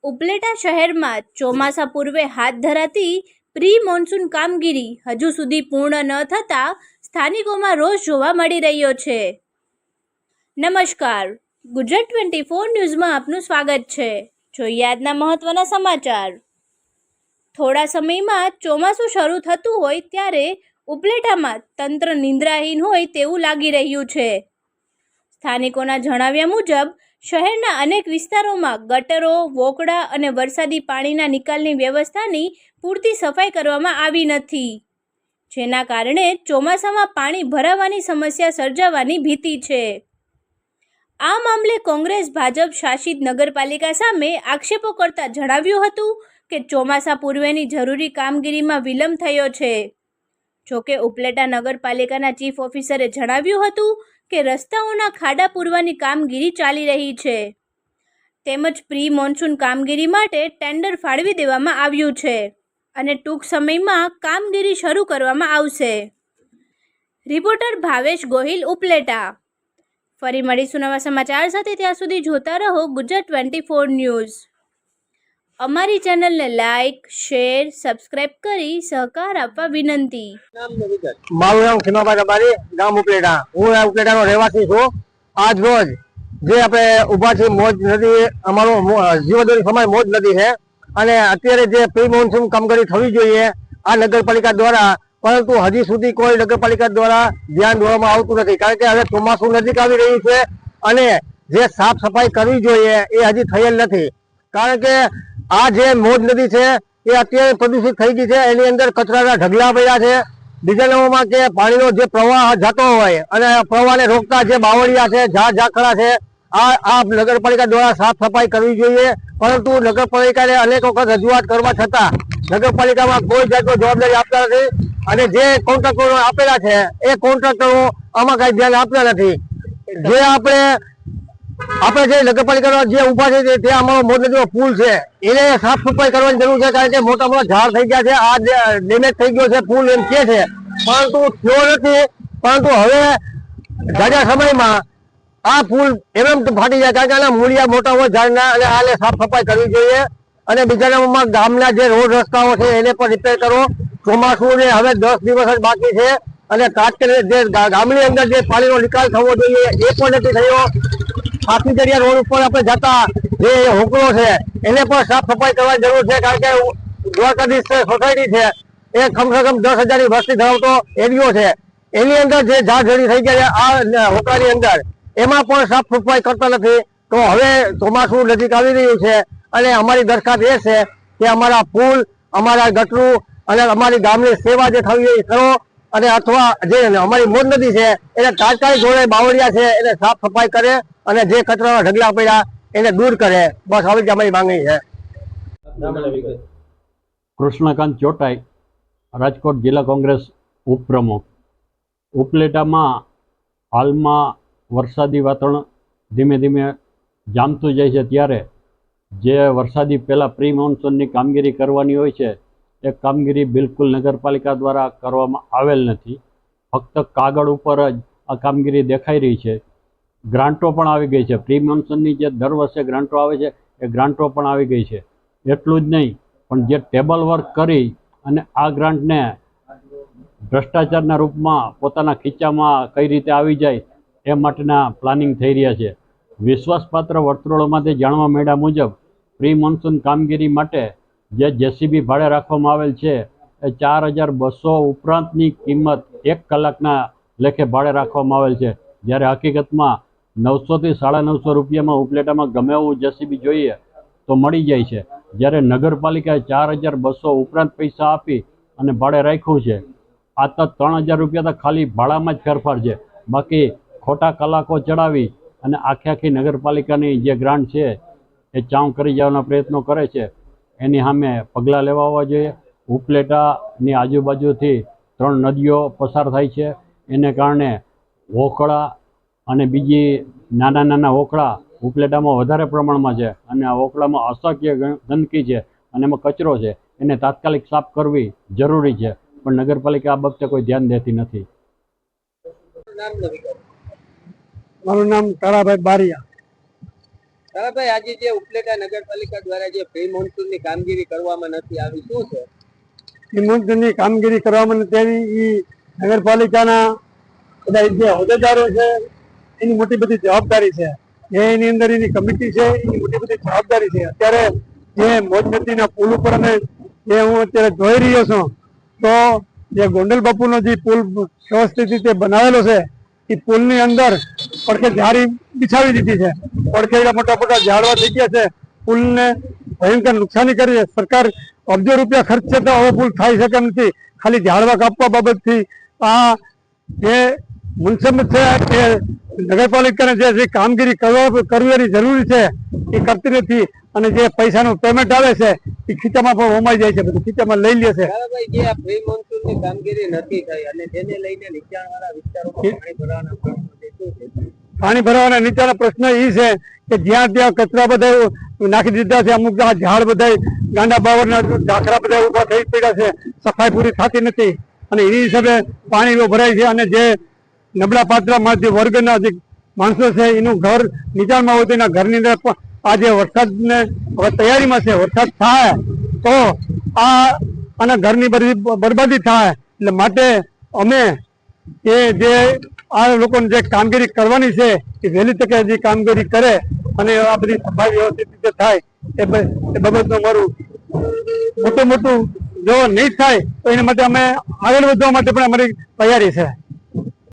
ઉપલેટા શહેરમાં ચોમાસા પૂર્વે હાથ ધરાતી પ્રી મોન્સૂન કામગીરી હજુ સુધી પૂર્ણ ન થતાં સ્થાનિકોમાં રોષ જોવા મળી રહ્યો છે. નમસ્કાર, ગુજરાત 24 ન્યૂઝમાં આપનું સ્વાગત છે. જોઈએ આજના મહત્વના સમાચાર. થોડા સમયમાં ચોમાસું શરૂ થતું હોય ત્યારે ઉપલેટામાં તંત્ર નિંદ્રાહીન હોય તેવું લાગી રહ્યું છે. સ્થાનિકોના જણાવ્યા મુજબ શહેરના અનેક વિસ્તારોમાં ગટરો, વોકળા અને વરસાદી પાણીના નિકાલની વ્યવસ્થાની પૂરતી સફાઈ કરવામાં આવી નથી, જેના કારણે ચોમાસામાં પાણી ભરાવાની સમસ્યા સર્જાવાની ભીતિ છે. આ મામલે કોંગ્રેસ ભાજપ શાસિત નગરપાલિકા સામે આક્ષેપો કરતા જણાવ્યું હતું કે ચોમાસા પૂર્વેની જરૂરી કામગીરીમાં વિલંબ થયો છે. જોકે ઉપલેટા નગરપાલિકાના ચીફ ઓફિસરે જણાવ્યું હતું કે રસ્તાઓના ખાડા પૂરવાની કામગીરી ચાલી રહી છે, તેમજ પ્રી મોન્સૂન કામગીરી માટે ટેન્ડર ફાળવી દેવામાં આવ્યું છે અને ટૂંક સમયમાં કામગીરી શરૂ કરવામાં આવશે. રિપોર્ટર ભાવેશ ગોહિલ, ઉપલેટા. ફરી મળીશું નવા સમાચાર સાથે. ત્યાં સુધી જોતા રહો ગુજરાત 24 ન્યૂઝ. અમારી ચેનલને લાઇક, શેર, સબસ્ક્રાઇબ કરી સહકાર આપવા વિનંતી. મારું નામ ખીમાભાઈ રબારી, ગામ ઉપલેટા. હું ઉપલેટાનો રહેવાસી છું. આજ રોજ જે આપણે ઉભા છે મોજ નદી, અમારો જીવદોરી સમાજ મોજ નદી છે અને અત્યારે જે પ્રી મોન્સૂન કામગીરી થવી જોઈએ આ નગરપાલિકા દ્વારા, પરંતુ હજી સુધી કોઈ નગરપાલિકા દ્વારા ધ્યાન દોરવામાં આવતું નથી. કારણ કે હવે ચોમાસું નજીક આવી રહ્યું છે અને જે સાફ સફાઈ કરવી જોઈએ એ હજી થયેલ નથી. કારણ કે આ જે મોજ નદી છે એ અત્યારે પ્રદૂષિત થઈ ગઈ છે. એની અંદર કચરાના ઢગલા પડ્યા છે. બીજા નંબરમાં કે પાણીનો જે પ્રવાહ જતો હોય અને પ્રવાહને રોકતા જે બાવળિયા છે, ઝાખરા છે, આ નગરપાલિકા દ્વારા સાફ સફાઈ કરવી જોઈએ. પરંતુ નગરપાલિકાને અનેક વખત રજૂઆત કરવા છતાં નગરપાલિકામાં કોઈ જાતનો જવાબદારી આપતા નથી અને જે કોન્ટ્રાક્ટરો આપેલા છે એ કોન્ટ્રાક્ટરો આમાં કઈ ધ્યાન આપતા નથી. જે આપણે જે નગરપાલિકાનો જે ઉભા છે ત્યાં અમારો મોજ નદીનો પુલ છે એને સાફ સફાઈ કરવાની જરૂર છે. કારણ કે મોટા મોટા ઝાડ થઈ ગયા છે, આ ડેમેજ થઈ ગયો છે પુલ એમ કે છે, પરંતુ થયો નથી. પરંતુ હવે જાજા સમયમાં આ પુલ એમ ફાટી જાય. કારણ કે આના મૂળિયા મોટા હોય ઝાડના અને આને સાફ સફાઈ કરવી જોઈએ. અને બીજા નંબરમાં ગામના જે રોડ રસ્તાઓ છે એને પણ રિપેર કરો. ચોમાસું ને હવે 10 દિવસ જ બાકી છે અને તાત્કાલિક જે ગામની અંદર જે પાણીનો નિકાલ થવો જોઈએ એ પણ નથી થયો. પાકીદરિયા રોડ ઉપર આપણે જતા જે હોકળો છે એને પણ સાફ સફાઈ કરવાની જરૂર છે. કારણ કે દ્વારકાધીશ સોસાયટી છે એ કમસે કમ 10,000 ની વસ્તી ધરાવતો એરિયો છે. એની અંદર જે ઝાડ ઝડી થઈ ગયા છે આ હોકળાની અંદર, એમાં પણ સાફ સફાઈ કરતા નથી. તો હવે ચોમાસું નજીક આવી રહ્યું છે અને અમારી દરખાસ્ત એ છે કે અમારા પુલ, અમારા ગટરું અને અમારી ગામની સેવા જે થવી એ કરો અને અથવા જે અમારી મોજ નદી છે એને તાત્કાલિક ધોરણે બાવળિયા છે એને સાફ સફાઈ કરે અને જે કચરાના ઢગલા પડ્યા એને દૂર કરે. બસ આવી જ અમારી માંગણી છે. કૃષ્ણકાંત ચોટાઈ, રાજકોટ જિલ્લા કોંગ્રેસ ઉપપ્રમુખ. ઉપલેટામાં હાલમાં વરસાદી વાતાવરણ ધીમે ધીમે જામતું જાય છે ત્યારે જે વરસાદી પહેલાં પ્રી મોન્સૂનની કામગીરી કરવાની હોય છે એ કામગીરી બિલકુલ નગરપાલિકા દ્વારા કરવામાં આવેલ નથી. ફક્ત કાગળ ઉપર જ આ કામગીરી દેખાઈ રહી છે. ગ્રાન્ટો પણ આવી ગઈ છે. પ્રી મોન્સૂનની જે દર વર્ષે ગ્રાન્ટો આવે છે એ ગ્રાન્ટો પણ આવી ગઈ છે. એટલું જ નહીં, પણ જે ટેબલ વર્ક કરી અને આ ગ્રાન્ટને ભ્રષ્ટાચારના રૂપમાં પોતાના ખીચામાં કઈ રીતે આવી જાય એ માટેના પ્લાનિંગ થઈ રહ્યા છે. વિશ્વાસપાત્ર વર્તુળોમાંથી જાણવા મળ્યા મુજબ પ્રી મોન્સૂન કામગીરી માટે જે જેસીબી ભાડે રાખવામાં આવેલ છે એ 4,200 ઉપરાંતની કિંમત 1 કલાકના લેખે ભાડે રાખવામાં આવેલ છે. જ્યારે હકીકતમાં 900 થી 950 રૂપિયામાં ઉપલેટામાં ગમે એવું જેસીબી જોઈએ તો મળી જાય છે. જ્યારે નગરપાલિકાએ 4,200 ઉપરાંત પૈસા આપી અને ભાડે રાખ્યું છે. આ તો 3,000 રૂપિયા તો ખાલી ભાડામાં જ ફેરફાર છે. બાકી ખોટા કલાકો ચડાવી અને આખી નગરપાલિકાની જે ગ્રાન્ટ છે એ ચાઉં કરી જવાના પ્રયત્નો કરે છે. એની સામે પગલાં લેવા આવવા જોઈએ. ઉપલેટાની આજુબાજુથી 3 નદીઓ પસાર થાય છે. એને કારણે વોકળા અને બીજી નાના વોકળા ઉપલેટામાં વધારે પ્રમાણમાં છે અને આ વોકળામાં અસંખ્ય ગંદકી છે અને એમાં કચરો છે. એને તાત્કાલિક સાફ કરવી જરૂરી છે, પણ નગરપાલિકા આ બાબતે કોઈ ધ્યાન દેતી નથી. મારું નામ તારાભાઈ બારિયા. ભાઈ આજે જે ઉપલેટા નગરપાલિકા દ્વારા જે પ્રી મોન્સૂનની કામગીરી કરવામાં નથી આવી, શું છે? ની કામગીરી કરવામાં નથી આવી. એ નગરપાલિકાના બધા જે હોદ્દેદારો છે એની મોટી બધી જવાબદારી છે. એની અંદર એની કમિટી છે એની મોટી બધી જવાબદારી છે. અત્યારે જે મોજ નદીના પુલ ઉપર અને જે હું અત્યારે જોઈ રહ્યો છું તો જે ગોંડલ બાપુનો જે પુલ વ્યવસ્થિત રીતે બનાવેલો છે એ પુલની અંદર પડખે જાળી બિછાવી દીધી છે. પડખે મોટા મોટા ઝાડવા થઈ ગયા છે. પુલને ભયંકર નુકસાની કરી છે. સરકાર અબજો રૂપિયા ખર્ચે તો હવે પુલ થઈ શકે એમ નથી. ખાલી ઝાડવા કાપવા બાબતથી આ જે મુનસબ છે એ નગરપાલિકાને જે કામગીરી કરવાની જરૂરી છે એ કરતી નથી. અને જે પૈસાનું પેમેન્ટ આવે છે એ ખીચામાં પણ હોમાઈ જાય છે, બધું ખીચામાં લઈ લે છે. ભાઈ જે આ પ્રી મોન્સૂનની કામગીરી નથી થઈ અને તેને લઈને નીચાણવાળા વિસ્તારોમાં પાણી ભરવાના પ્રશ્નો છે, શું છે? પાણી ભરવાના નીચાના પ્રશ્ન એ છે કે જ્યાં ત્યાં કચરા બધા નાખી દીધા છે. અમુક આ ઝાડ બધા ગાંડા બાવરના ઝાખરા બધા ઉભા થઈ પડ્યા છે. સફાઈ પૂરી થતી નથી અને એ હિસાબે પાણી ભરાય છે. અને જે નબળા પાત્રમાં જે વર્ગના જે માણસો છે એનું ઘર નીચાણમાં હોય તો એના ઘરની અંદર આ જે વરસાદને હવે તૈયારીમાં છે, વરસાદ થાય તો આના ઘરની બધી બરબાદી થાય. એટલે માટે અમે જે આ લોકોને જે કામગીરી કરવાની છે એ વહેલી તકે જે કામગીરી કરે અને આ બધી સફાઈ વ્યવસ્થિત રીતે થાય એ બાબતનું મારું મોટું જો નહીં થાય તો એના માટે અમે આગળ વધવા માટે પણ અમારી તૈયારી છે.